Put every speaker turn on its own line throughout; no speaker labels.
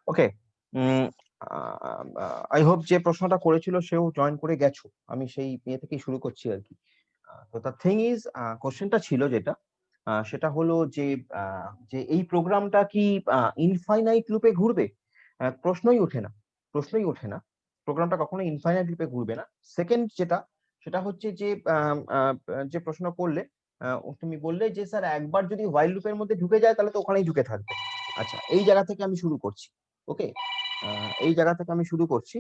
Okay, I hope যে প্রশ্নটা করেছিল সেও জয়েন করে গেছো। আমি সেই ইয়ে থেকেই শুরু করছি আর কি। তো দ্য থিং ইজ, কোশ্চেনটা ছিল যেটা, সেটা হলো যে এই প্রোগ্রামটা কি ইনফাইনাইট লুপে ঘুরবে? প্রশ্নই ওঠে না, প্রশ্নই ওঠে না। প্রোগ্রামটা কখনো ইনফাইনাইট লুপে ঘুরবে না। সেকেন্ড যেটা, সেটা হচ্ছে যে প্রশ্ন করলে, তুমি বললে যে স্যার একবার যদি হোয়াইল লুপের মধ্যে ঢুকে যায় তাহলে তো ওখানেই ঢুকে থাকবে। আচ্ছা, এই জায়গা থেকে আমি শুরু করছি। ওকে, এই জায়গা থেকে আমি শুরু করছি।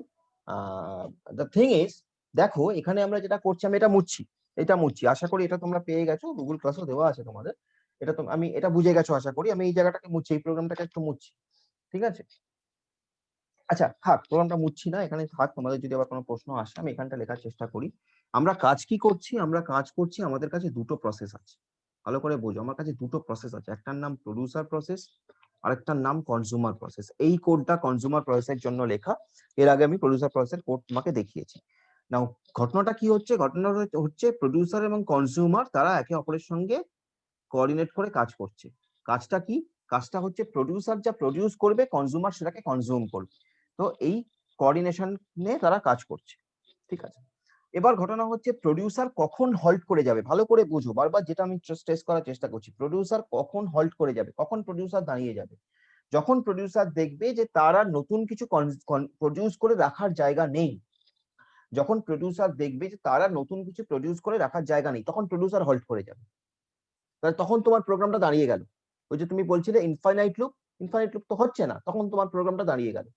দ্য থিং ইজ, দেখো এখানে আমরা যেটা করছি, আমি এটা মুছছি, এটা মুছছি। আশা করি এটা তোমরা পেয়ে গেছো, গুগল ক্লাসও দেওয়া আছে তোমাদের। এটা তো আমি এটা বুঝে গেছো আশা করি। আমি এই জায়গাটাকে মুছছি, এই প্রোগ্রামটাকে একটু মুছছি, ঠিক আছে? আচ্ছা থাক, প্রোগ্রামটা মুছছি না, এখানে থাক। তোমাদের যদি আবার কোনো প্রশ্ন আসে আমি এখানটা লেখার চেষ্টা করি। আমরা কাজ কি করছি? আমরা কাজ করছি, আমাদের কাছে দুটো প্রসেস আছে। ভালো করে বোঝো, আমার কাছে দুটো প্রসেস আছে। একটার নাম প্রডিউসার প্রসেস, আরেকটার নাম কনজিউমার প্রসেস। এই কোডটা কনজিউমার প্রসেসের জন্য লেখা। এর আগে আমি প্রডিউসার প্রসেসের কোড তোমাকে দেখিয়েছি। নাও, ঘটনাটা কি হচ্ছে? ঘটনাটা হচ্ছে প্রডিউসার এবং কনজিউমার তারা একে অপরের সঙ্গে কোঅর্ডিনেট করে কাজ করছে। কাজটা কি? কাজটা হচ্ছে প্রডিউসার যা প্রডিউস করবে, কনজিউমার সেটাকে কনজিউম করবে। তো এই কোঅর্ডিনেশন নিয়ে তারা কাজ করছে, ঠিক আছে? এবার ঘটনা হচ্ছে প্রডিউসার কখন হল্ট করে যাবে, ভালো করে বুঝো, বারবার যেটা আমি স্ট্রেস করার চেষ্টা করছি। প্রডিউসার কখন হল্ট করে যাবে, কখন প্রডিউসার দাঁড়িয়ে যাবে? যখন প্রডিউসার দেখবে যে তারা নতুন কিছু প্রডিউস করে রাখার জায়গা নেই। যখন প্রডিউসার দেখবে যে তারা নতুন কিছু প্রডিউস করে রাখার জায়গা নেই, তখন প্রডিউসার হল্ট করে যাবে। তাহলে তখন তোমার প্রোগ্রামটা দাঁড়িয়ে গেল। ওই যে তুমি বলছিলে ইনফাইনাইট লুপ, ইনফাইনাইট লুপ তো হচ্ছে না, তখন তোমার প্রোগ্রামটা দাঁড়িয়ে গেল।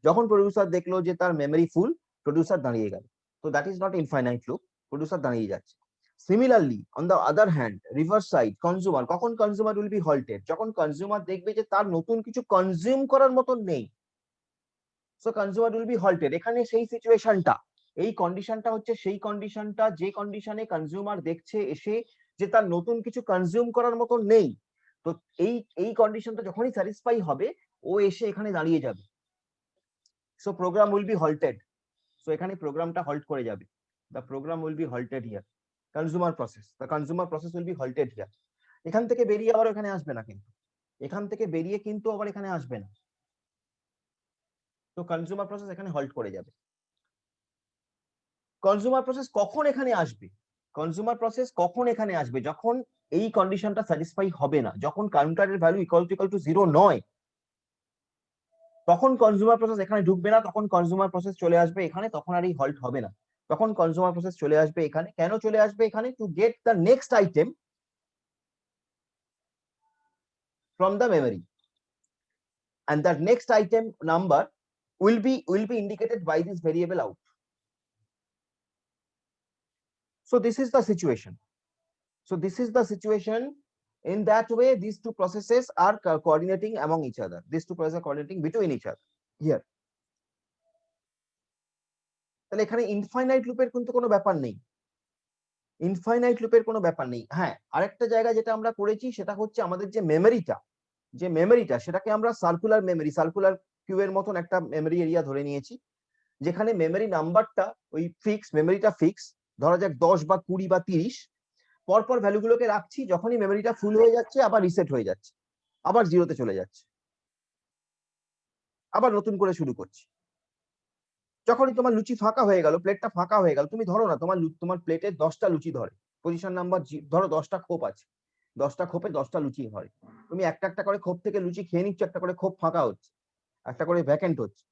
যখন প্রডিউসার দেখলো যে তার মেমরি ফুল, প্রডিউসার দাঁড়িয়ে গেল। তো that is not infinite loop, producer দাঁড়িয়ে যাচ্ছে। Similarly on the other hand, reverse side, consumer, কখন কনজিউমার উইল বি হল্টেড? যখন কনজিউমার দেখবে যে তার নতুন কিছু কনজিউম করার মতন নেই, so consumer will be halted. এখানে সেই সিচুয়েশনটা, এই কন্ডিশনটা হচ্ছে সেই কন্ডিশনটা যে কন্ডিশনে কনজিউমার দেখছে এসে যে তার নতুন কিছু কনজিউম করার মতো নেই। তো এই এই কন্ডিশনটা যখনই স্যাটিসফাই হবে, ও এসে এখানে দাঁড়িয়ে যাবে। So program will be halted. So এখানে প্রোগ্রামটা হল্ট করে যাবে। The program will be halted here. Consumer process, the consumer process will be halted here. এখান থেকে বেরিয়ে আবার এখানে আসবে না কিন্তু, এখান থেকে বেরিয়ে কিন্তু আবার এখানে আসবে না। তো কনজিউমার প্রসেস এখানে হল্ট করে যাবে। কনজিউমার প্রসেস কখন এখানে আসবে? কনজিউমার প্রসেস কখন এখানে আসবে? যখন এই কন্ডিশনটা স্যাটিসফাই হবে না, যখন কাউন্টারের ভ্যালু ইকুয়াল টু 0 নয়, তখন কনজিউমার প্রসেস এখানে ঢুকবে না। তখন কনজিউমার প্রসেস চলে আসবে এখানে, তখন আর এই হল্ট হবে না। তখন কনজিউমার প্রসেস চলে আসবে এখানে। কেন চলে আসবে এখানে? To get the next item from the memory, and that next item number will be indicated by this variable out. So this is the situation. So this is the situation. In that way, these two processes are coordinating among each other. These two processes are coordinating between each other here. তাহলে এখানে infinite লুপের কিন্তু কোনো ব্যাপার নেই, infinite লুপের কোনো ব্যাপার নেই। হ্যাঁ, আরেকটা জায়গা যেটা আমরা করেছি সেটা হচ্ছে আমাদের যে মেমরিটা সেটাকে আমরা সার্কুলার মেমরি, সার্কুলার কিউবের মতন একটা মেমরি এরিয়া ধরে নিয়েছি, যেখানে মেমরি নাম্বারটা ওই ফিক্স, মেমরিটা ফিক্স, ধরা যাক 10 বা 20 বা 30, পরপর ভ্যালুগুলোকে রাখছি। যখনই মেমরিটা ফুল হয়ে যাচ্ছে আবার রিসেট হয়ে যাচ্ছে, আবার জিরোতে চলে যাচ্ছে, আবার নতুন করে শুরু করছি। যখনই তোমার লুচি ফাঁকা হয়ে গেল, প্লেটটা ফাঁকা হয়ে গেল, তুমি ধরো না তোমার প্লেটে 10টা লুচি ধরে, পজিশন নাম্বার ধরো 10টা খোপ আছে, 10টা খোপে 10টা লুচি ধরে। তুমি একটা একটা করে খোপ থেকে লুচি খেয়ে নিচ্ছ, একটা করে খোপ ফাঁকা হচ্ছে, একটা করে ভ্যাকেন্ট হচ্ছে,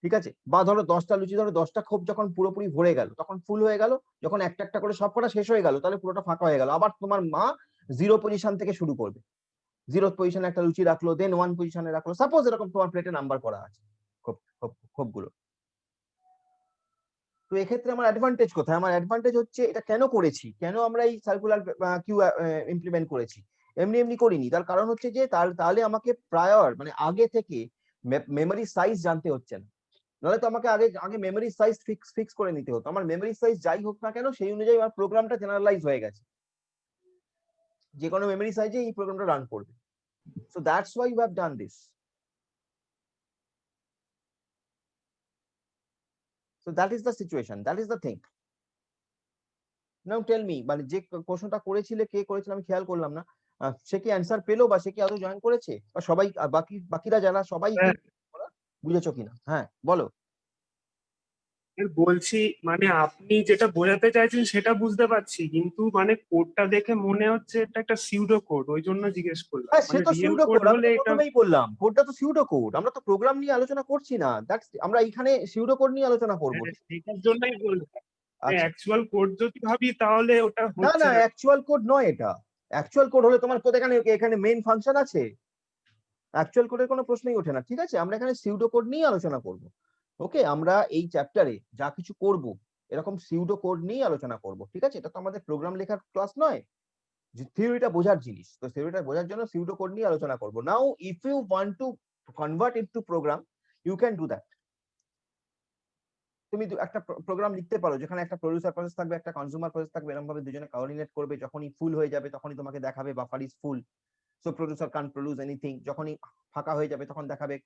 ঠিক আছে? বা ধরো 10টা লুচি, ধরো 10টা খোপ যখন পুরোপুরি ভরে গেল, তখন ফুল হয়ে গেল, যখন একটা একটা করে সব কটা শেষ হয়ে গেল, তাহলে পুরোটা ফাঁকা হয়ে গেল। আবার তোমার মা জিরো পজিশন থেকে শুরু করবে, জিরো পজিশনে একটা লুচি রাখলো, দেন 1 পজিশনে রাখলো, সাপোজ এরকম তোমার প্লেটে নাম্বার করা আছে খোপগুলো। তো এক্ষেত্রে আমার অ্যাডভান্টেজ কোথায়? আমার অ্যাডভান্টেজ হচ্ছে এটা কেন করেছি, কেন আমরা এই সার্কুলার কিউ ইমপ্লিমেন্ট করেছি। এমনি এমনি করিনি, তার কারণ হচ্ছে যে তাহলে আমাকে প্রায়র মানে আগে থেকে মেমরি সাইজ জানতে হচ্ছে না। নাহলে তো আমাকে আগে আগে মেমরি সাইজ ফিক্স করে নিতে হতো। আমার মেমরি সাইজ যাই হোক না কেন, সেই অনুযায়ী আমার প্রোগ্রামটা জেনারেলাইজ হয়ে গেছে, যে কোনো মেমরি সাইজে এই প্রোগ্রামটা রান করবে। So that's why you have done this. So that is the situation, that is the thing. Now tell me, মানে যে প্রশ্নটা করেছিলে কে করেছিল আমি খেয়াল করলাম না। সে কি অ্যান্সার পেলো বা সে কি আদৌ জয়েন করেছে, বা সবাই বাকিরা যারা সবাই কি বুঝেছো কিনা? হ্যাঁ বলো।
বলছি মানে আপনি যেটা বোঝাতে চাইছেন সেটা বুঝতে পারছি, কিন্তু মানে কোডটা দেখে মনে হচ্ছে এটা একটা সিউডো কোড, ওই জন্য জিজ্ঞেস করলাম।
হ্যাঁ সে
মানে
তো
রিয়েল
সিউডো
কোড
কোড, আমি
হলে
তো
এটা।
প্রথমেই বললাম কোডটা তো সিউডো কোড, আমরা তো প্রোগ্রাম নিয়ে আলোচনা করছি না, দ্যাটস আমরা এইখানে সিউডো কোড নিয়ে আলোচনা করবো।
হ্যাঁ, সেটার জন্যই বললাম।
আচ্ছা
অ্যাকচুয়াল কোড যদি ভাবি তাহলে ওটা
না
হচ্ছে
না,
না।
অ্যাকচুয়াল কোড নয় এটা। অ্যাকচুয়াল কোড হলে তোমার কোড এখানে এখানে মেইন ফাংশন আছে, অ্যাকচুয়াল কোডের কোনো প্রশ্নই ওঠে না। ঠিক আছে, আমরা এখানে সিউডো কোড নিয়ে আলোচনা করব। ওকে, আমরা এই চ্যাপ্টারে যা কিছু করব এরকম সিউডো কোড নিয়ে আলোচনা করব। ঠিক আছে, এটা তো আমাদের প্রোগ্রাম লেখার ক্লাস নয়, যে থিওরিটা বোঝার জিনিস, তো থিওরিটা বোঝার জন্য সিউডো কোড নিয়ে আলোচনা করব। Now if you want to convert it to program, you can do that. তুমি একটা প্রোগ্রাম লিখতে পারো যেখানে একটা প্রোডিউসার প্রসেস থাকবে, একটা কনজিউমার প্রসেস থাকবে, এরকম ভাবে দুজনে কোঅর্ডিনেট করবে, যখনই ফুল হয়ে যাবে তখনই তোমাকে দেখাবে buffer is full, so producer can't produce anything. যখনই ফাঁকা হয়ে যাবে তখন দেখাবে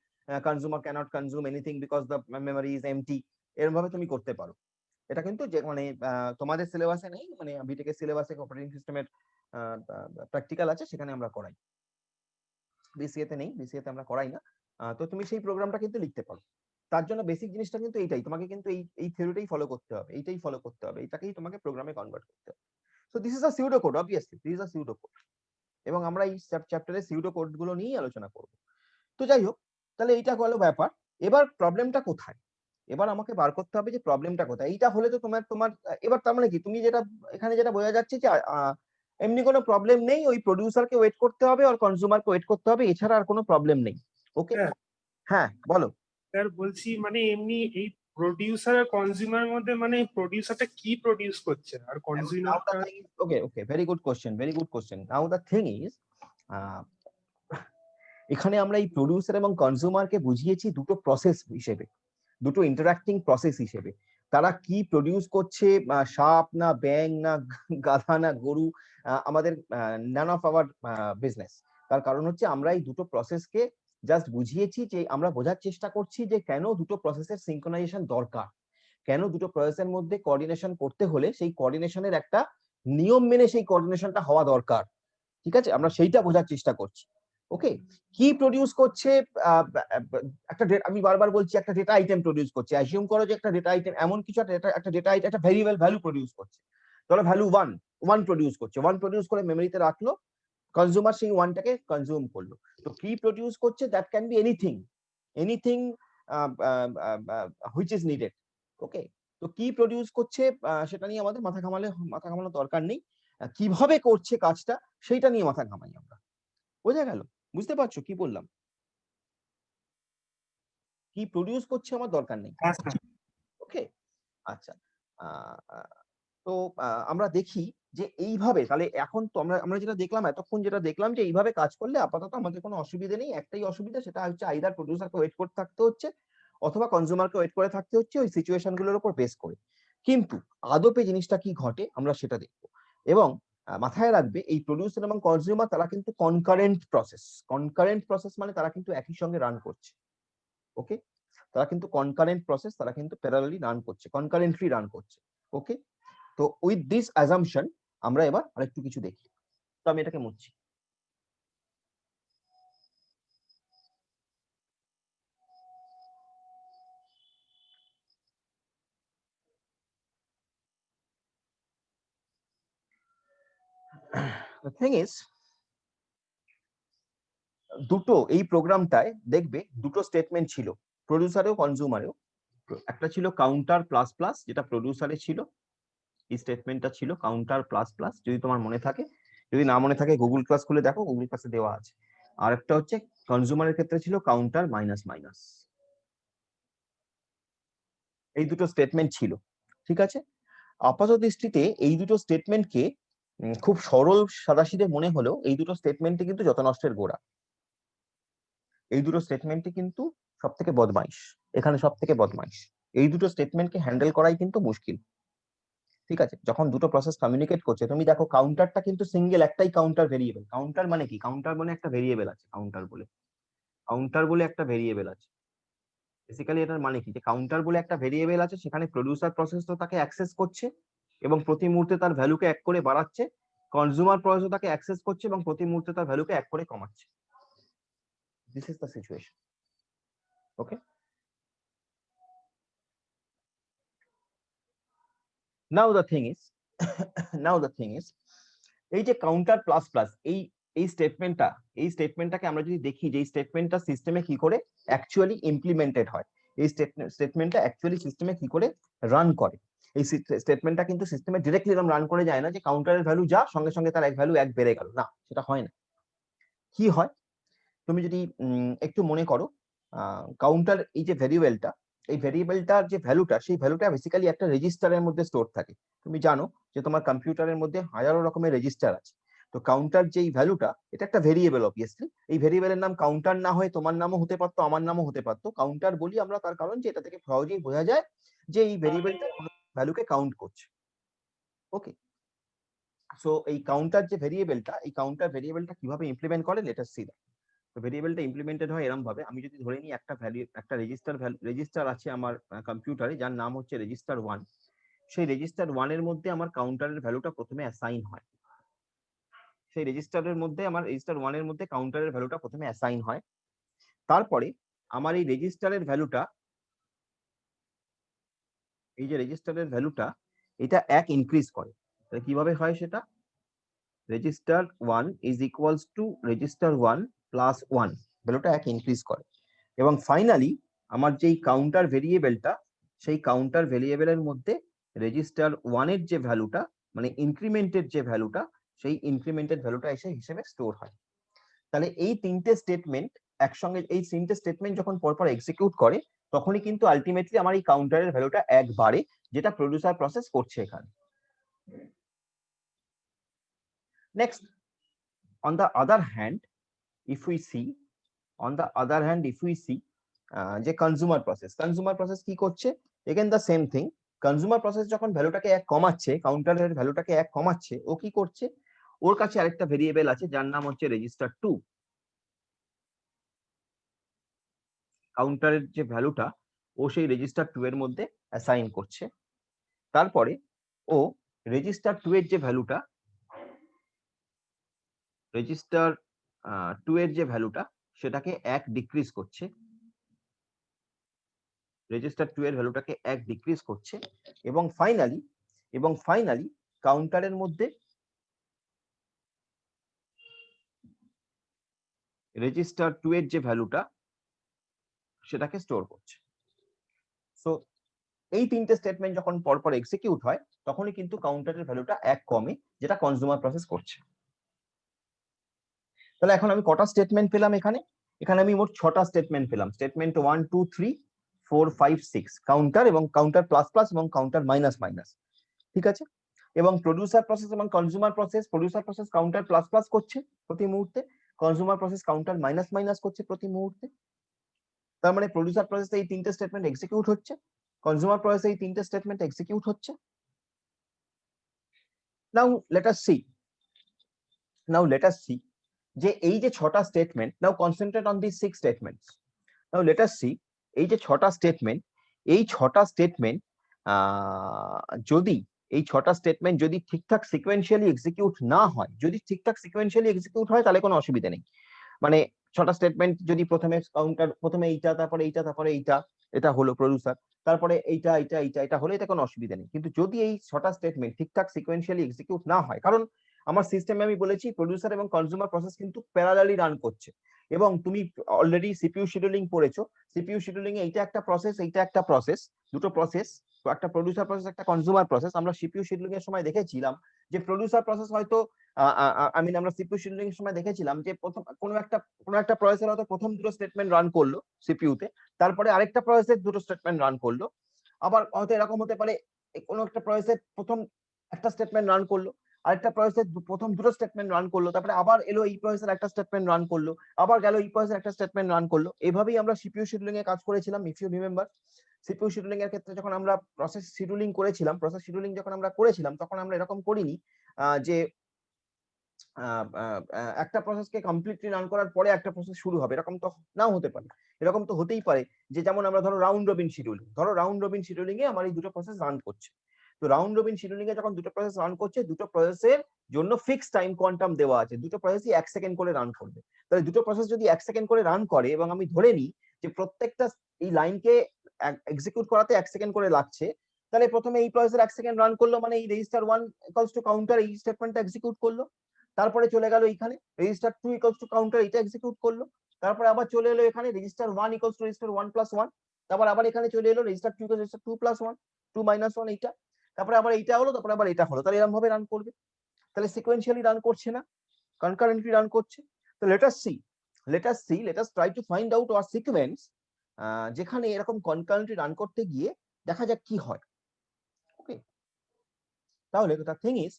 consumer cannot consume anything because the memory is empty. এরকম ভাবে তুমি করতে পারো। এটা কিন্তু যে মানে তোমাদের সিলেবাসে নেই, মানে বিটেক এর সিলেবাসে অপারেটিং সিস্টেমের প্র্যাকটিক্যাল আছে, সেখানে আমরা করাই। বিসিএ তে নেই, বিসিএ তে আমরা করাই না। তো তুমি সেই প্রোগ্রামটা কিন্তু লিখতে পারো। তার জন্য বেসিক জিনিসটা কিন্তু এইটাই, তোমাকে কিন্তু এই থিওরিটাই ফলো করতে হবে, এইটাই ফলো করতে হবে, এটাকেই তোমাকে প্রোগ্রামে কনভার্ট করতে হবে। So this is a pseudo code, obviously this is a pseudo code, এবং আমরা এই চ্যাপ্টারে সিউডো কোড গুলো নিয়ে আলোচনা করব। তো যাই হোক, তাহলে এইটা হলো ব্যাপার। এবার প্রবলেমটা কোথায়, এবার আমাকে বার করতে হবে যে প্রবলেমটা কোথায়। এইটা হলে তো তোমার তোমার এবার তার মানে কি, তুমি যেটা এখানে যেটা বোঝা যাচ্ছে যে এমনি কোনো প্রবলেম নেই, ওই প্রডিউসারকে ওয়েট করতে হবে আর কনজিউমারকে ওয়েট করতে হবে, এছাড়া আর কোনো প্রবলেম নেই। ওকে,
হ্যাঁ
হ্যাঁ বলো।
স্যার, বলছি মানে এমনি এই প্রডিউসার আর কনজিউমার মধ্যে মানে প্রডিউসারটা কি প্রডিউস করছে আর
Now the
কনজিউমারটা।
thing is, okay, very good question, very good question. Now the thing is, uh, এখানে আমরা এই প্রডিউসার এবং কনজিউমারকে বুঝিয়েছি দুটো প্রসেস হিসেবে, দুটো ইন্টারাক্টিং প্রসেস হিসেবে। তারা কি প্রডিউস করছে, সাপ না ব্যাং না গাধা না গরু, আমাদের নান অফ আওয়ার বিজনেস। তার কারণ হচ্ছে আমরা এই দুটো প্রসেসকে জাস্ট বুঝিয়েছি, যে আমরা বোঝার চেষ্টা করছি যে কেন দুটো প্রসেসের সিনক্রোনাইজেশন দরকার, কেন দুটো প্রসেসের মধ্যে কোঅর্ডিনেশন করতে হলে সেই কোঅর্ডিনেশনের একটা নিয়ম মেনে সেই কোঅর্ডিনেশনটা হওয়া দরকার। ঠিক আছে, আমরা সেইটা বোঝার চেষ্টা করছি। ওকে, কি প্রডিউস করছে, একটা আমি বারবার বলছি একটা ডেটা আইটেম প্রডিউস করছে। অ্যাজিউম করো যে একটা ডেটা আইটেম এমন কিছু, একটা ডেটা আইটেম একটা ভেরিয়েবল ভ্যালু প্রডিউস করছে। ধরো ভ্যালু ওয়ান, ওয়ান প্রডিউস করছে, ওয়ান প্রডিউস করে মেমোরিতে রাখলো, কনজিউমার সেই ওয়ানটাকে কনজিউম করলো। তো কি প্রডিউস করছে, that can be anything, anything which is needed. Okay, তো কি প্রডিউস করছে সেটা নিয়ে আমাদের মাথা ঘামানোর দরকার নেই। কিভাবে করছে কাজটা সেইটা নিয়ে মাথা ঘামাই আমরা। বোঝা গেল? বুঝতে পারছো কি বললাম? কি প্রডিউস করছে আমার দরকার নেই।
হ্যাঁ স্যার।
ওকে, আচ্ছা। আহ, আহ, তো আমরা দেখি যে এইভাবে, তাহলে এখন তো আমরা আমরা যেটা দেখলাম এতক্ষণ, যেটা দেখলাম যে এইভাবে কাজ করলে আপাতত আমাদের কোনো অসুবিধা নেই। একটাই অসুবিধা, সেটা হচ্ছে আইদার প্রডিউসারকে ওয়েট করতে থাকতে হচ্ছে অথবা কনজিউমারকে ওয়েট করে থাকতে হচ্ছে, ওই সিচুয়েশন গুলোর উপর বেস করে। কিন্তু আদপে জিনিসটা কি ঘটে আমরা সেটা দেখবো। এবং মাথায় রাখবে এই প্রডিউসার এবং কনজিউমার তারা কিন্তু কনকারেন্ট প্রসেস, কনকারেন্ট প্রসেস মানে তারা কিন্তু একই সঙ্গে রান করছে। ওকে, তারা কিন্তু কনকারেন্ট প্রসেস, তারা কিন্তু প্যারালালি রান করছে, কনকারেন্টলি রান করছে। ওকে, তো উইথ দিস অ্যাজাম্পশন আমরা এবার আরেকটু কিছু দেখি। তো আমি এটাকে মুছছি। The thing is, দুটো এই প্রোগ্রামটায় দেখবে দুটো স্টেটমেন্ট ছিল, প্রডিউসারেও কনজিউমারেও। একটা ছিল কাউন্টার প্লাস প্লাস, যেটা প্রডিউসারে ছিল, এই স্টেটমেন্টটা ছিল কাউন্টার প্লাস প্লাস, যদি তোমার মনে থাকে। যদি না মনে থাকে গুগল ক্লাস খুলে দেখো, গুগল ক্লাসে দেওয়া আছে। আর একটা হচ্ছে কনজিউমারের ক্ষেত্রে ছিল কাউন্টার মাইনাস মাইনাস। এই দুটো স্টেটমেন্ট ছিল। ঠিক আছে, আপাত দৃষ্টিতে এই দুটো স্টেটমেন্টকে খুব সরল সাদাসিধে মনে হলেও এই দুটো স্টেটমেন্টে কিন্তু যত নষ্টের গোড়া। এই দুটো স্টেটমেন্টই কিন্তু সব থেকে বদমাইশ, এখানে সব থেকে বদমাইশ। এই দুটো স্টেটমেন্টকে হ্যান্ডেল করাই কিন্তু মুশকিল। ঠিক আছে, যখন দুটো প্রসেস কমিউনিকেট করছে, তুমি দেখো কাউন্টারটা কিন্তু সিঙ্গেল একটাই কাউন্টার ভেরিয়েবল। কাউন্টার মানে কি, কাউন্টার মানে একটা ভেরিয়েবল আছে, কাউন্টার বলে একটা ভেরিয়েবল আছে। বেসিক্যালি এটার মানে কি, যে কাউন্টার বলে একটা ভেরিয়েবল আছে, সেখানে প্রডিউসার প্রসেস তো তাকে অ্যাক্সেস করছে এবং প্রতি মুহূর্তে তার ভ্যালুকে এক করে বাড়াচ্ছে। কনজিউমার প্রসেস তাকে অ্যাক্সেস করছে এবং প্রতি মুহূর্তে তার ভ্যালুকে 1 করে কমাচ্ছে। This is the situation. Okay, now the thing is now the thing is এই যে কাউন্টার প্লাস প্লাস এই স্টেটমেন্টটাকে আমরা যদি দেখি যে এই স্টেটমেন্টটা সিস্টেমে কি করে অ্যাকচুয়ালি ইমপ্লিমেন্টেড হয়, এই স্টেটমেন্টটা অ্যাকচুয়ালি সিস্টেমে কি করে রান করে। এই স্টেটমেন্টটা কিন্তু সিস্টেমে ডিরেক্টলি এরকম রান করে যায় না যে কাউন্টারের ভ্যালু যা সঙ্গে সঙ্গে তার এক ভ্যালু 1 বেড়ে গেল, না সেটা হয় না। কি হয়, তুমি যদি একটু মনে করো, কাউন্টার এই যে ভেরিয়েবলটা, এই ভেরিয়েবলটার যে ভ্যালুটা, সেই ভ্যালুটা বেসিক্যালি একটা রেজিস্টারের মধ্যে স্টোর থাকে। তুমি জানো যে তোমার কম্পিউটারের মধ্যে হাজারো রকমের রেজিস্টার আছে। তো কাউন্টার যেই ভ্যালুটা, এটা একটা ভেরিয়েবল অবভিয়াসলি। এই ভেরিয়েবলের নাম কাউন্টার না হয়ে তোমার নামও হতে পারতো, আমার নামও হতে পারতো। কাউন্টার বলি আমরা তার কারণ যে এটা থেকে সহজেই বোঝা যায় যে এই ভেরিয়েবলটা কোনো ভ্যালুকে কাউন্ট করছে। ওকে, সো এই কাউন্টার যে ভেরিয়েবলটা, এই কাউন্টার ভেরিয়েবলটা কিভাবে ইমপ্লিমেন্ট করে, লেট আস সি দ্যাট। তো ভেরিয়েবলটা ইমপ্লিমেন্টেড হয় এরকম ভাবে, আমি যদি ধরে নিই একটা ভ্যালু, একটা রেজিস্টার আছে আমার কম্পিউটারে যার নাম হচ্ছে রেজিস্টার 1। সেই রেজিস্টার 1 এর মধ্যে আমার কাউন্টারের ভ্যালুটা প্রথমে অ্যাসাইন হয়। সেই রেজিস্টারের মধ্যে আমার রেজিস্টার 1 এর মধ্যে কাউন্টারের ভ্যালুটা প্রথমে অ্যাসাইন হয়। তারপরে আমার এই রেজিস্টারের ভ্যালুটা, এই যে রেজিস্টারের ভ্যালুটা, এটা 1 ইনক্রিজ করে। তাহলে কিভাবে হয় সেটা, register 1 is equals to register 1 plus 1, ভ্যালুটা 1 ইনক্রিজ করে। এবং ফাইনালি আমার যেই কাউন্টার ভেরিয়েবলটা, সেই কাউন্টার ভেরিয়েবলের মধ্যে রেজিস্টার 1 এর যে ভ্যালুটা, মানে ইনক্রিমেন্টেড যে ভ্যালুটা, সেই ইনক্রিমেন্টেড ভ্যালুটা এসে হিসেবে স্টোর হয়। তাহলে এই তিনটে স্টেটমেন্ট একসঙ্গে, এই তিনটে স্টেটমেন্ট যখন পরপর এক্সিকিউট করে, তখনই কিন্তু আলটিমেটলি আমার এই কাউন্টারের ভ্যালুটা 1 বাড়ে, যেটা প্রডিউসার প্রসেস করছে এখানে। Next, on the other hand if we see, যে কনজিউমার প্রসেস কি করছে, again the same thing. Consumer process যখন ভ্যালুটাকে 1 কমাচ্ছে, কাউন্টারের ভ্যালুটাকে 1 কমাচ্ছে, ও কি করছে, ওর কাছে আরেকটা ভেরিয়েবল আছে যার নাম হচ্ছে রেজিস্টার 2। কাউন্টারের যে ভ্যালুটা, ও সেই রেজিস্টার 2 এর মধ্যে অ্যাসাইন করছে। তারপরে ও রেজিস্টার 2 এর যে ভ্যালুটা, রেজিস্টার 2 এর যে ভ্যালুটা, সেটাকে 1 ডিক্রিজ করছে। রেজিস্টার 2 এর ভ্যালুটাকে 1 ডিক্রিজ করছে। এবং ফাইনালি কাউন্টারের মধ্যে রেজিস্টার 2 এর যে ভ্যালুটা, সেটাকে স্টোর করছে। সো এই তিনটে স্টেটমেন্ট যখন পরপর এক্সিকিউট হয়, তখনই কিন্তু কাউন্টারের ভ্যালুটা 1 কমে, যেটা কনজিউমার প্রসেস করছে। তাহলে এখন আমি কটা স্টেটমেন্ট পেলাম এখানে, আমি মোট 6টা স্টেটমেন্ট পেলাম। স্টেটমেন্ট 1 2 3 4 5 6, কাউন্টার এবং কাউন্টার প্লাস প্লাস এবং কাউন্টার মাইনাস মাইনাস, ঠিক আছে। এবং প্রডিউসার প্রসেস এবং consumer process, producer process counter plus plus করছে প্রতি মুহূর্তে, consumer process counter minus minus করছে প্রতি মুহূর্তে। তার মানে প্রডিউসার প্রসেসে এই তিনটে স্টেটমেন্ট এক্সিকিউট হচ্ছে, কনজিউমার প্রসেসে এই তিনটে স্টেটমেন্ট এক্সিকিউট হচ্ছে। নাও লেট আস সি যে এই যে 6টা statement, now concentrate on this 6 statements. Now let us see এই যে 6টা স্টেটমেন্ট, এই 6টা স্টেটমেন্ট যদি এই 6টা স্টেটমেন্ট যদি ঠিকঠাক সিকোয়েন্সিয়ালি এক্সিকিউট না হয়, যদি ঠিকঠাক সিকোয়েন্সিয়ালি এক্সিকিউট হয় তাহলে কোনো অসুবিধা নেই। মানে 6টা স্টেটমেন্ট যদি প্রথমে কাউন্টার, প্রথমে এইটা, তারপরে এইটা, তারপরে এইটা, এটা হলো প্রডিউসার, তারপরে এইটা এইটা এইটা এটা হলো, এটা কোনো অসুবিধা নেই। কিন্তু যদি এই 6টা স্টেটমেন্ট ঠিকঠাক সিকোয়েন্সিয়ালি এক্সিকিউট না হয়, কারণ আমার সিস্টেমে আমি বলেছি প্রডিউসার এবং কনজিউমার প্রসেস কিন্তু প্যারালালি রান করছে, এবং তুমি অলরেডি সিপিইউ শিডিউলিং পড়েছো। সিপিইউ শিডিউলিং এ এইটা একটা প্রসেস, এইটা একটা প্রসেস, দুটো প্রসেস, একটা প্রডিউসার প্রসেস, একটা কনজিউমার প্রসেস। আমরা সিপিইউ শিডিউলিং এর সময় দেখেছিলাম যে প্রডিউসার প্রসেস হয়তো আমরা সিপিইউ শিডিউলিং এর সময় দেখেছিলাম যে প্রথম কোনো একটা প্রসেসর হয়তো প্রথম দুটো স্টেটমেন্ট রান করলো সিপিইউ তে, তারপরে আরেকটা প্রসেসের দুটো স্টেটমেন্ট রান করলো। আবার হয়তো এরকম হতে পারে কোনো একটা প্রসেসের প্রথম একটা স্টেটমেন্ট রান করলো, আরেকটা প্রসেসের প্রথম দুটো স্টেটমেন্ট রান করলো, তারপরে আবার এলো এই প্রসেসের একটা স্টেটমেন্ট রান করলো, আবার গেল এই প্রসেসের একটা স্টেটমেন্ট রান করলো। এভাবেই আমরা সিপিইউ শিডিউলিং এ কাজ করেছিলাম, if you remember. CPU scheduling এর ক্ষেত্রে যখন আমরা প্রসেস শিডিউলিং যখন আমরা করেছিলাম, তখন আমরা এরকম করিনি যে একটা প্রসেসকে কমপ্লিটলি রান করার পরে একটা প্রসেস শুরু হবে, এরকম তো নাও হতে পারে। এরকম তো হতেই পারে যে, যেমন আমরা ধরো রাউন্ড রবিন শিডিউলিং এ আমার এই দুটো প্রসেস রান করছে। তো রাউন্ড রবিন শিডিউলিং এ যখন দুটো প্রসেস রান করছে, দুটো প্রসেসের জন্য ফিক্সড টাইম কোয়ান্টাম দেওয়া আছে, দুটো প্রসেসই 1 সেকেন্ড করে রান করবে। তাহলে দুটো প্রসেস যদি 1 সেকেন্ড করে রান করে এবং আমি ধরে নিই যে প্রত্যেকটা এই লাইনকে এক্সিকিউট করাতে 1 সেকেন্ড করে লাগছে, তাহলে প্রথমে এই প্রসেসর 1 সেকেন্ড রান করলো, মানে এই রেজিস্টার 1 ইকুয়ালস টু কাউন্টার এই স্টেটমেন্টটা এক্সিকিউট করলো, তারপরে চলে গেল এইখানে রেজিস্টার 2 ইকুয়ালস টু কাউন্টার এটা এক্সিকিউট করলো, তারপরে আবার চলে এলো এখানে register 1 equals to register 1 plus 1, তারপর আবার এখানে চলে এলো register 2 equals register 2 plus 1, 2 minus 1 এইটা, তারপরে আবার এইটা হলো, তারপরে আবার এটা হলো। তাহলে এরকম ভাবে রান করবে। তাহলে সিকোয়েন্সিয়ালি রান করছে না, কনকারেন্টলি রান করছে। তো let us try to find out hour sequence যেখানে এরকম কনকারেন্টলি রান করতে গিয়ে দেখা যাক কি হয়। ওকে, তাহলে দ্য থিং ইজ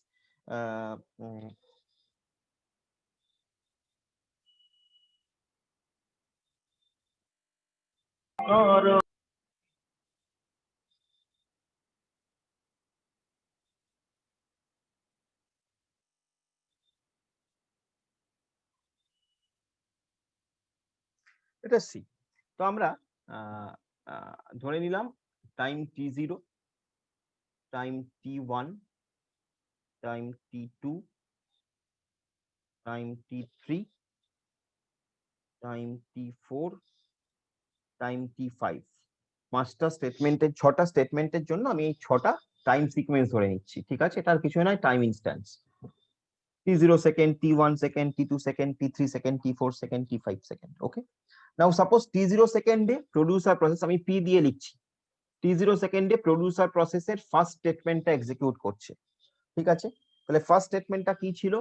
এটা সি। তো আমরা ধরে নিলাম time t0, time t1, time t2, time t3, time t4, time t5। পাঁচটা স্টেটমেন্টের, 6টা স্টেটমেন্টের জন্য আমি এই 6টা টাইম সিকোয়েন্স ধরে নিচ্ছি, ঠিক আছে? এটা আর কিছু নয়, time instance. t0 second, t1 second, t2 second, t3 second, t4 second, t5 second. Okay, now suppose t0 সেকেন্ডে প্রোডিউসার প্রসেস, আমি p দিয়ে লিখছি, t0 সেকেন্ডে প্রোডিউসার প্রসেসের ফার্স্ট স্টেটমেন্টটা এক্সিকিউট করছে, ঠিক আছে? তাহলে ফার্স্ট স্টেটমেন্টটা কি ছিল?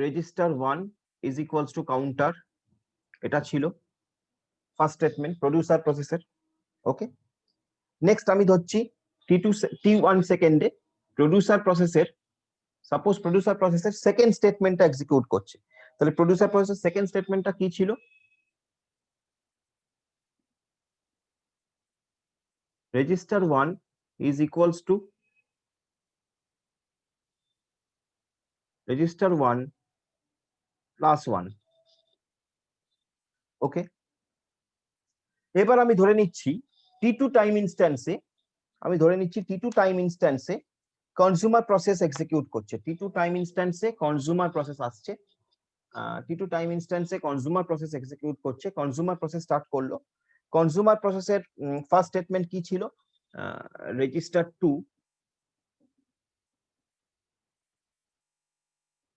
Register 1 is equals to counter, এটা ছিল ফার্স্ট স্টেটমেন্ট প্রোডিউসার প্রসেসের। ওকে, নেক্সট আমি ধরছি t1 সেকেন্ডে প্রোডিউসার প্রসেসের, সাপোজ প্রোডিউসার প্রসেসের সেকেন্ড স্টেটমেন্টটা এক্সিকিউট করছে। তাহলে প্রোডিউসার প্রসেসের সেকেন্ড স্টেটমেন্টটা কি ছিল? Register 1 is equals to register 1 plus 1। ওকে, এবার আমি ধরে নিচ্ছি t2 টাইম ইনস্ট্যান্সে, আমি ধরে নিচ্ছি t2 টাইম ইনস্ট্যান্সে কনজিউমার প্রসেস এক্সিকিউট করছে, t2 টাইম ইনস্ট্যান্সে কনজিউমার প্রসেস আসছে, t2 টাইম ইনস্ট্যান্সে কনজিউমার প্রসেস এক্সিকিউট করছে, কনজিউমার প্রসেস স্টার্ট করলো। কনজিউমার প্রসেসের ফার্স্ট স্টেটমেন্ট কি ছিল? Register 2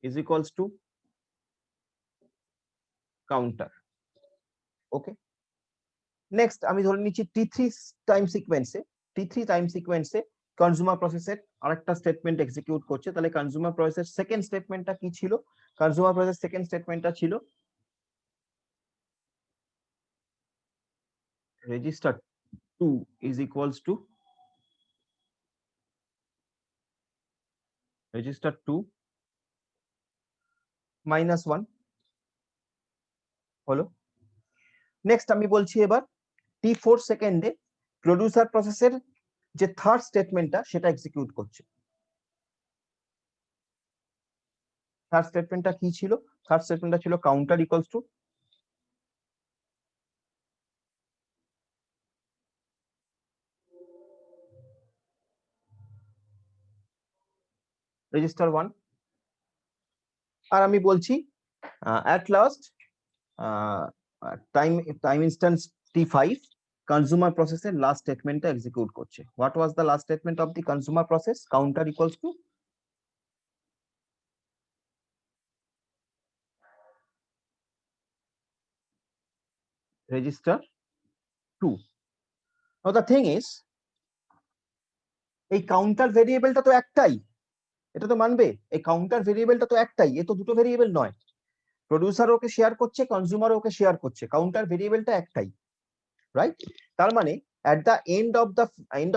is equals to counter. Okay, next আমি ধরে নিচ্ছি t3 টাইম সিকোয়েন্সে কনজিউমার প্রসেসের আরেকটা স্টেটমেন্ট এক্সিকিউট করছে। তাহলে কনজিউমার প্রসেসের সেকেন্ড স্টেটমেন্টটা কি ছিল? কনজিউমার প্রসেসের সেকেন্ড স্টেটমেন্টটা ছিল register 2 is equals to register 2 minus 1 হলো। নেক্সট আমি বলছি এবার t4 সেকেন্ডে প্রোডিউসার প্রসেসের যে থার্ড স্টেটমেন্টটা সেটা এক্সিকিউট করছে। থার্ড স্টেটমেন্টটা কি ছিল? থার্ড স্টেটমেন্টটা ছিল কাউন্টার ইকুয়ালস টু রেজিস্টার 1। আর আমি বলছি at last time instance t5 consumer process এর last statement টা execute করছে। What was the last statement of the consumer process? Counter equals to register 2. Now the thing is এই counter ভেরিয়েবলটা তো একটাই, এটা তো মানবে, এই কাউন্টার ভেরিয়েবলটা তো একটাই, এ তো দুটো ভেরিয়েবল নয়। প্রোডিউসার ওকে শেয়ার করছে, কনজিউমার ওকে শেয়ার করছে, কাউন্টার ভেরিয়েবলটা একটাই, রাইট? তার মানে at the end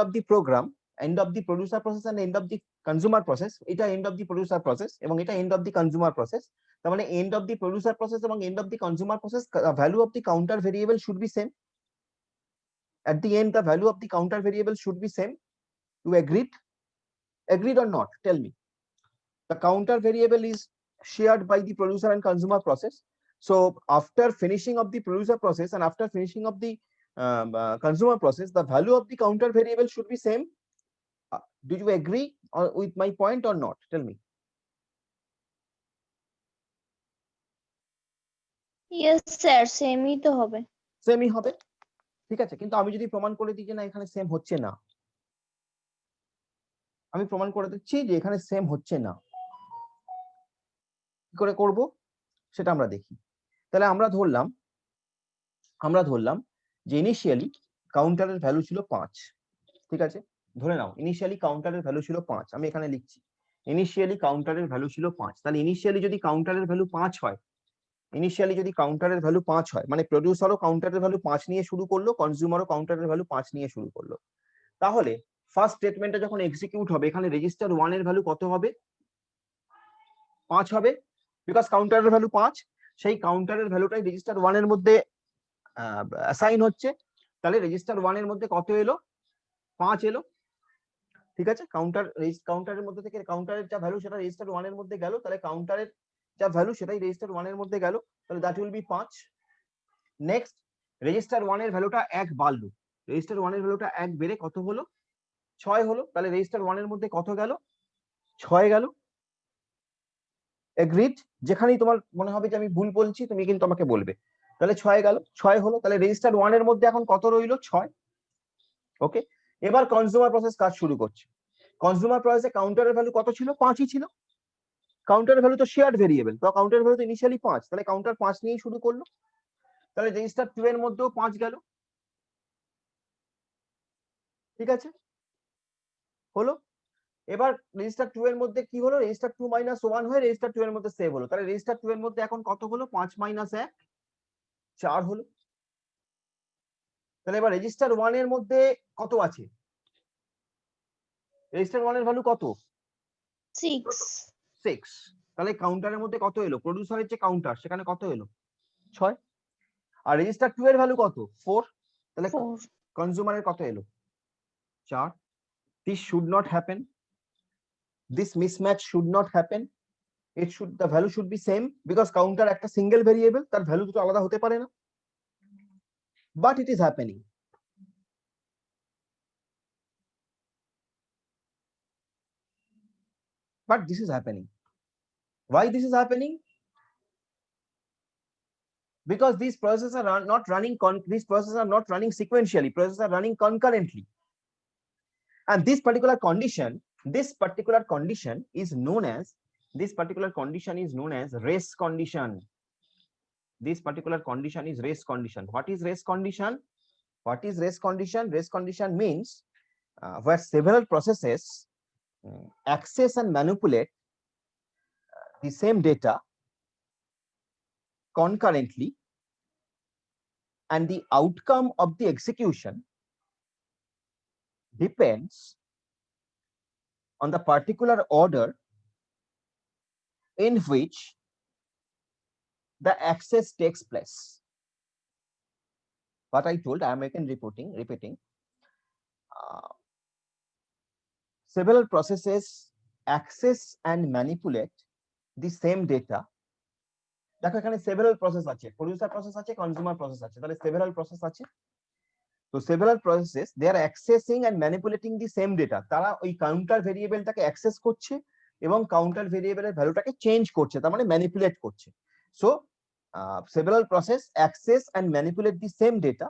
of the program, end of the producer process and end of the consumer process, এটা end of the producer process এবং এটা end of the consumer process, তার মানে end of the producer process এবং end of the consumer process value of the counter variable should be same. At the end the value of the counter variable should be same. You agreed or not? Tell me. The counter variable is shared by the producer and consumer process. So after finishing of the producer process and after finishing of the consumer process, the value of the counter variable should be same. Do you agree with my point or not? Tell me.
Yes sir, সেমই তো হবে।
সেমই হবে, ঠিক আছে। কিন্তু আমি যদি প্রমাণ করে দিই যে না এখানে সেম হচ্ছে না, আমি প্রমাণ করে দিচ্ছি যে এখানে সেম হচ্ছে না, কি করে করব সেটা আমরা দেখি। তাহলে আমরা ধরলাম যে ইনিশিয়ালি কাউন্টারের ভ্যালু ছিল 5, ঠিক আছে। ধরে নাও ইনিশিয়ালি কাউন্টারের ভ্যালু ছিল 5, আমি এখানে লিখছি ইনিশিয়ালি কাউন্টারের ভ্যালু ছিল 5। তাহলে ইনিশিয়ালি যদি কাউন্টারের ভ্যালু 5 হয়, ইনিশিয়ালি যদি কাউন্টারের ভ্যালু 5 হয়, মানে প্রোডিউসারও কাউন্টারের ভ্যালু 5 নিয়ে শুরু করলো, কনজিউমারও কাউন্টারের ভ্যালু 5 নিয়ে শুরু করলো, তাহলে ফার্স্ট স্টেটমেন্টটা যখন এক্সিকিউট হবে এখানে রেজিস্টার 1 এর ভ্যালু কত হবে? 5 হবে, বিকজ কাউন্টারের ভ্যালু 5, সেই কাউন্টারের ভ্যালুটাই রেজিস্টার 1 এর মধ্যে অ্যাসাইন হচ্ছে। তাহলে রেজিস্টার 1 এর মধ্যে কত এলো? 5 এলো, ঠিক আছে। কাউন্টারের মধ্যে থেকে কাউন্টারের যা ভ্যালু সেটা রেজিস্টার 1 এর মধ্যে গেল, তাহলে কাউন্টারের যা ভ্যালু সেটাই রেজিস্টার 1 এর মধ্যে গেল, তাহলে that will be 5। Next register 1 এর ভ্যালুটা 1 বাড়লো, রেজিস্টার 1 এর ভ্যালুটা 1 বেড়ে কত হলো? 6 হলো, তাহলে রেজিস্টার 1 এর মধ্যে কত গেল? 6 গেল। এগ্রিড? যেখানেই তোমার মনে হবে যে আমি ভুল বলছি তুমি কিন্তু আমাকে বলবে। তাহলে 6 গেল, 6 হলো, তাহলে রেজিস্টার 1 এর মধ্যে এখন কত রইলো? 6। ওকে, এবার কনজিউমার প্রসেস কাজ শুরু করছে। কনজিউমার প্রসেসে কাউন্টারের ভ্যালু কত ছিল? 5ই ছিল। কাউন্টারের ভ্যালু তো শেয়ার্ড ভেরিয়েবল, তো কাউন্টারের ভ্যালু তো ইনিশিয়ালি 5, তাহলে কাউন্টার 5 নিয়েই শুরু করলো, তাহলে রেজিস্টার 2 এর মধ্যেও 5 গেল, ঠিক আছে, হলো। এবার রেজিস্টার 2 এর মধ্যে কি হলো? রেজিস্টার 2 মাইনাস 1 হয়ে রেজিস্টার 2 এর মধ্যে সেভ হলো, তাহলে রেজিস্টার 2 এর মধ্যে এখন কত হলো? 5 মাইনাস 1 4 হলো। তাহলে এবার রেজিস্টার 1 এর মধ্যে কত আছে? রেজিস্টার 1 এর ভ্যালু কত?
6।
6। তাহলে কাউন্টারের মধ্যে কত এলো? প্রোডিউসারের যে কাউন্টার সেখানে কত এলো? 6। আর রেজিস্টার 2 এর ভ্যালু কত? 4। তাহলে
4।
কনজিউমারের কত এলো? 4। This should not happen. This mismatch should not happen. The value should be same because counter একটা সিঙ্গেল ভেরিয়েবল, তার ভ্যালু দুটো আলাদা হতে পারে না, but it is happening. But this is happening. Why this is happening? Because these processes are not running sequentially, processes are running concurrently, and this particular condition is known as race condition. This particular condition is race condition. What is race condition? Race condition means where several processes access and manipulate the same data concurrently, and the outcome of the execution depends on the particular order in which the access takes place. What I told, I am again repeating. Several processes access and manipulate the same data. দেখো এখানে several process আছে, producer process আছে, consumer process আছে, তাহলে several process আছে। তো several processes they are accessing and manipulating the same data. তারা ওই কাউন্টার ভেরিয়েবলটাকে অ্যাক্সেস করছে এবং কাউন্টার ভেরিয়েবলের ভ্যালুটাকে চেঞ্জ করছে, তার মানে ম্যানিপুলেট করছে। So several process access and manipulate the same data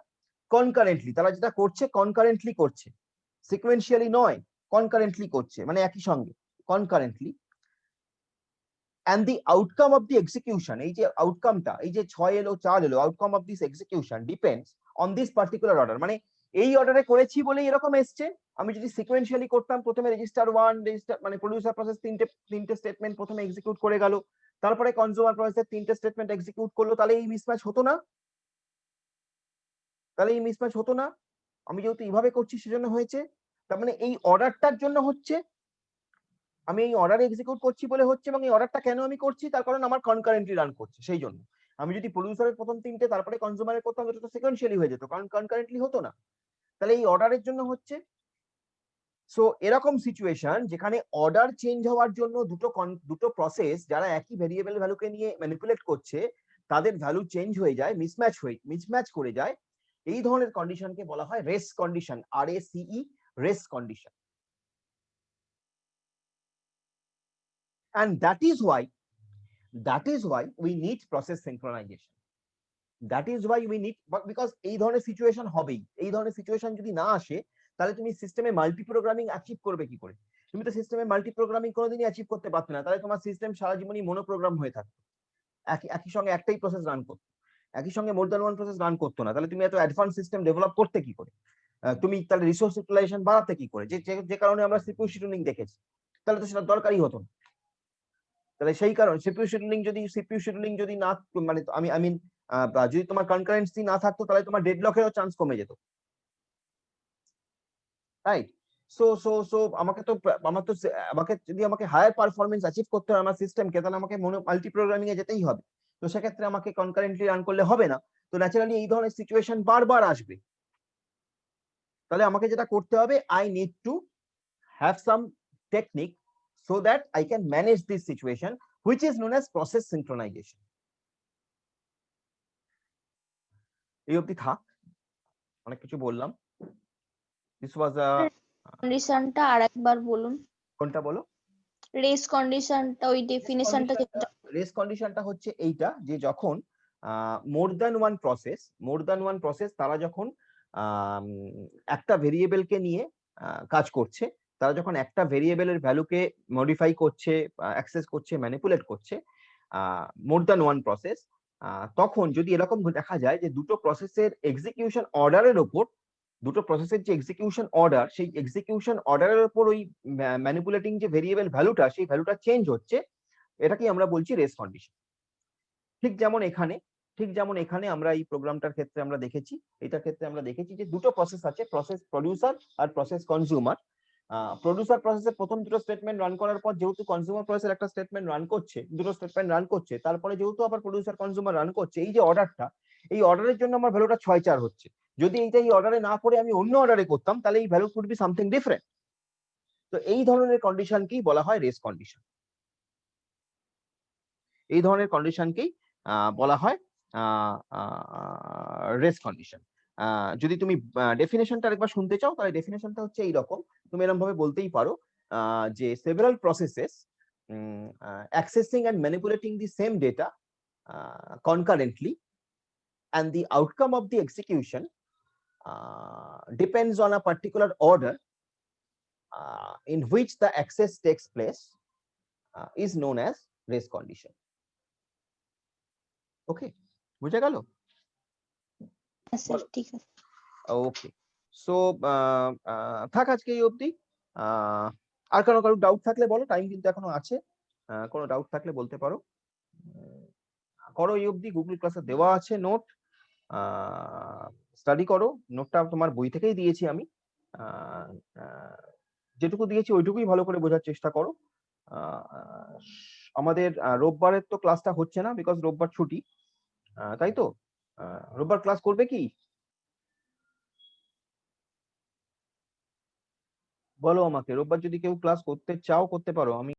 concurrently. তারা যেটা করছে কনকারেন্টলি করছে, সিকোয়েন্সিয়ালি নয়, কনকারেন্টলি করছে, মানে একই সঙ্গে concurrently. and the outcome of the execution, এই যে আউটকামটা, এই যে 6 এলো 4 এলো, outcome of this execution depends on this particular order. মানে এই অর্ডারে করেছি বলে এরকম এসছে। আমি যদি সিকোয়েন্সিয়ালি করতাম, প্রথমে রেজিস্টার 1 রেজিস্টার মানে প্রোডিউসার প্রসেস তিনটে স্টেটমেন্ট প্রথমে এক্সিকিউট করে গেল, তারপরে কনজিউমার প্রসেসের তিনটে স্টেটমেন্ট এক্সিকিউট করলো, তাহলে এই মিসম্যাচ হতো না, আমি যেহেতু এইভাবে করছি সেজন্য হয়েছে। তার মানে এই অর্ডারটার জন্য হচ্ছে, আমি এই অর্ডারে এক্সিকিউট করছি বলে হচ্ছে, এবং এই অর্ডারটা কেন আমি করছি তার কারণ আমার কনকারেন্টলি রান করছে সেই জন্য। আমি যদি প্রোডিউসারের প্রথম তিনটে তারপরে কনজিউমারের করতাম এটা তো সিকোয়েন্সিয়ালি হয়ে যেত, কারণ কনকারেন্টলি হতো না। তাহলে এই অর্ডারের জন্য হচ্ছে। সো এরকম সিচুয়েশন যেখানে অর্ডার চেঞ্জ হওয়ার জন্য দুটো প্রসেস যারা একই ভেরিয়েবল ভ্যালুকে নিয়ে ম্যানিপুলেট করছে তাদের ভ্যালু চেঞ্জ হয়ে যায়, মিসম্যাচ করে যায়, এই ধরনের কন্ডিশনকে বলা হয় rest condition, RACE, rest condition. And that is why we need process synchronization. That is why we need, because এই ধরনের সিচুয়েশন হবেই। এই ধরনের সিচুয়েশন যদি না আসে তাহলে তুমি সিস্টেমে মাল্টি প্রোগ্রামিং অ্যাচিভ করবে কি করে? তুমি তো সিস্টেমে মাল্টি প্রোগ্রামিং কোনোদিনই অ্যাচিভ করতে পারতে না, তাহলে তোমার সিস্টেম সারা জীবনই মনোপ্রোগ্রাম হয়ে থাকতো, একই সঙ্গে একটাই প্রসেস রান করতো, একই সঙ্গে more than one process run করতো না। তাহলে তুমি এত অ্যাডভান্স সিস্টেম ডেভেলপ করতে কি করে? তুমি তাহলে রিসোর্স ইউটিলাইজেশন বাড়াতে কি করে? যে কারণে আমরা সিপিইউ শিডিউলিং দেখেছি, তাহলে তো সেটা দরকারই হতো না। তাহলে সেই কারণে সিপিইউ শিডিউলিং যদি না, মানে আই মিন যদি তোমার কনকারেন্সি না থাকতো তাহলে তোমার ডেডলকেরও চান্স কমে যেত, রাইট? সো আমাকে যদি হায়ার পারফরমেন্স অ্যাচিভ করতে হয় আমার সিস্টেমকে, তাহলে আমাকে মাল্টি প্রোগ্রামিং এ যেতেই হবে। তো সেক্ষেত্রে আমাকে কনকারেন্টলি রান করলে হবে না, তো ন্যাচারালি এই ধরনের সিচুয়েশন বারবার আসবে। তাহলে আমাকে যেটা করতে হবে, I need to have some technique so that I can manage this situation, which is known as process synchronization. এই অবধি থাক, অনেক কিছু বললাম। This was a
কন্ডিশনটা আরেকবার বলুন।
কোনটা বলো?
রেস কন্ডিশনটা, ওই ডেফিনিশনটা যেটা।
রেস কন্ডিশনটা হচ্ছে এইটা, যে যখন মোর দ্যান ওয়ান প্রসেস তারা যখন একটা ভেরিয়েবলকে নিয়ে কাজ করছে, তারা যখন একটা ভেরিয়েবলের ভ্যালুকে মডিফাই করছে, অ্যাক্সেস করছে, ম্যানিপুলেট করছে, মোর দ্যান ওয়ান প্রসেস, তখন যদি এরকম দেখা যায় যে দুটো প্রসেসের এক্সিকিউশন অর্ডারের ওপর, দুটো প্রসেসের যে এক্সিকিউশন অর্ডার, সেই এক্সিকিউশন অর্ডারের উপর ওই ম্যানিপুলেটিং যে ভেরিয়েবল ভ্যালুটা, সেই ভ্যালুটা চেঞ্জ হচ্ছে, এটাকেই আমরা বলছি রেস কন্ডিশন। ঠিক যেমন এখানে আমরা এই প্রোগ্রামটার ক্ষেত্রে আমরা দেখেছি, এটার ক্ষেত্রে আমরা দেখেছি যে দুটো প্রসেস আছে, প্রসেস প্রডিউসার আর প্রসেস কনজিউমার। প্রডিউসার প্রসেসের প্রথম দুটো স্টেটমেন্ট রান করার পর যেহেতু কনজিউমার প্রসেসের একটা স্টেটমেন্ট রান করছে, দুটো স্টেটমেন্ট রান করছে, তারপরে যেহেতু আবার প্রডিউসার কনজিউমার রান করছে, এই যে অর্ডারটা, এই অর্ডারের জন্য আমার ভ্যালুটা 6-4 হচ্ছে। যদি এইটা এই অর্ডারে না করে আমি অন্য অর্ডারে করতাম, তাহলে এই value could be something different. তো এই ধরনের কন্ডিশনকেই বলা হয় রেস কন্ডিশন। এই ধরনের কন্ডিশনকেই বলা হয় রেস কন্ডিশন। যদি তুমি ডেফিনেশনটা আরেকবার শুনতে চাও, তাহলে ডেফিনেশনটা হচ্ছে এইরকম, তুমি এরকম ভাবে বলতেই পারো যে several processes accessing and manipulating the same data concurrently, and the outcome of the execution depends on a particular order in which the access takes place, is known as race condition. ওকে, বুঝে গেল?
Sir ঠিক আছে।
ওকে, so থাক আজকে এই অবধি। আর কারো doubt থাকলে বলো, টাইম কিন্তু এখনো আছে, কোনো ডাউট থাকলে বলতে পারো। করো এই অবধি, গুগল ক্লাসে দেওয়া আছে নোট, স্টাডি করো। নোটটা তোমার বই থেকেই দিয়েছি আমি, যেটুকু দিয়েছি ওইটুকুই ভালো করে বোঝার চেষ্টা করো। আমাদের রোববারের তো ক্লাসটা হচ্ছে না, বিকজ রোববার ছুটি, তাই তো? রোববার ক্লাস করবে কি বলো আমাকে? রোববার যদি কেউ ক্লাস করতে চাও করতে পারো, আমি